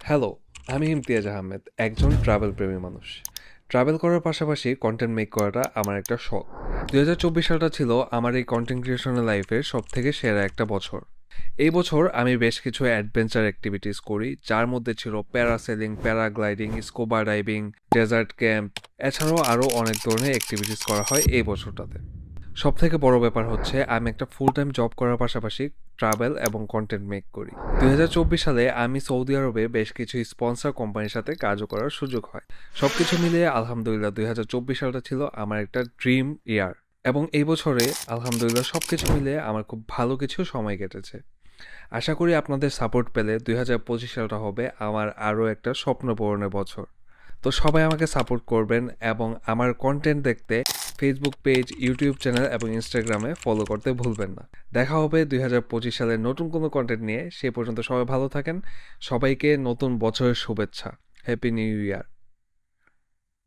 Hello, আমি ইমতিয়াজ আহমেদ, একজন travel প্রেমী মানুষ। ট্রাভেল করার পাশাপাশি কন্টেন্ট মেক করাটা আমার একটা শখ। 2024 সালটা ছিল আমার এই কন্টেন্ট ক্রিয়েশনের লাইফের সবথেকে সেরা একটা বছর। এই বছর আমি বেশ কিছু অ্যাডভেঞ্চার অ্যাক্টিভিটিস করি, যার মধ্যে ছিল parasailing, paragliding, scuba diving, desert camp, এছাড়াও আরও অনেক ধরনের অ্যাক্টিভিটিস করা হয় এই বছরটাতে। সবথেকে বড় ব্যাপার হচ্ছে আমি একটা ফুল টাইম জব করার পাশাপাশি ট্রাভেল এবং কন্টেন্ট মেক করি। 2024 সালে আমি সৌদি আরবে বেশ কিছু স্পন্সর কোম্পানির সাথে কাজও করার সুযোগ হয়। সবকিছু মিলিয়ে আলহামদুলিল্লাহ 2024 সালটা ছিল আমার একটা ড্রিম ইয়ার, এবং এই বছরে আলহামদুলিল্লাহ সবকিছু মিলিয়ে আমার খুব ভালো কিছু সময় কেটেছে। আশা করি আপনাদের সাপোর্ট পেলে 2025 সালটা হবে আমার আরও একটা স্বপ্ন পূরণের বছর। তো সবাই আমাকে সাপোর্ট করবেন, এবং আমার কন্টেন্ট দেখতে ফেসবুক পেজ, ইউটিউব চ্যানেল এবং ইনস্টাগ্রামে ফলো করতে ভুলবেন না। দেখা হবে 2025 সালের নতুন কোনো কন্টেন্ট নিয়ে। সে পর্যন্ত সবাই ভালো থাকেন। সবাইকে নতুন বছরের শুভেচ্ছা। Happy new year.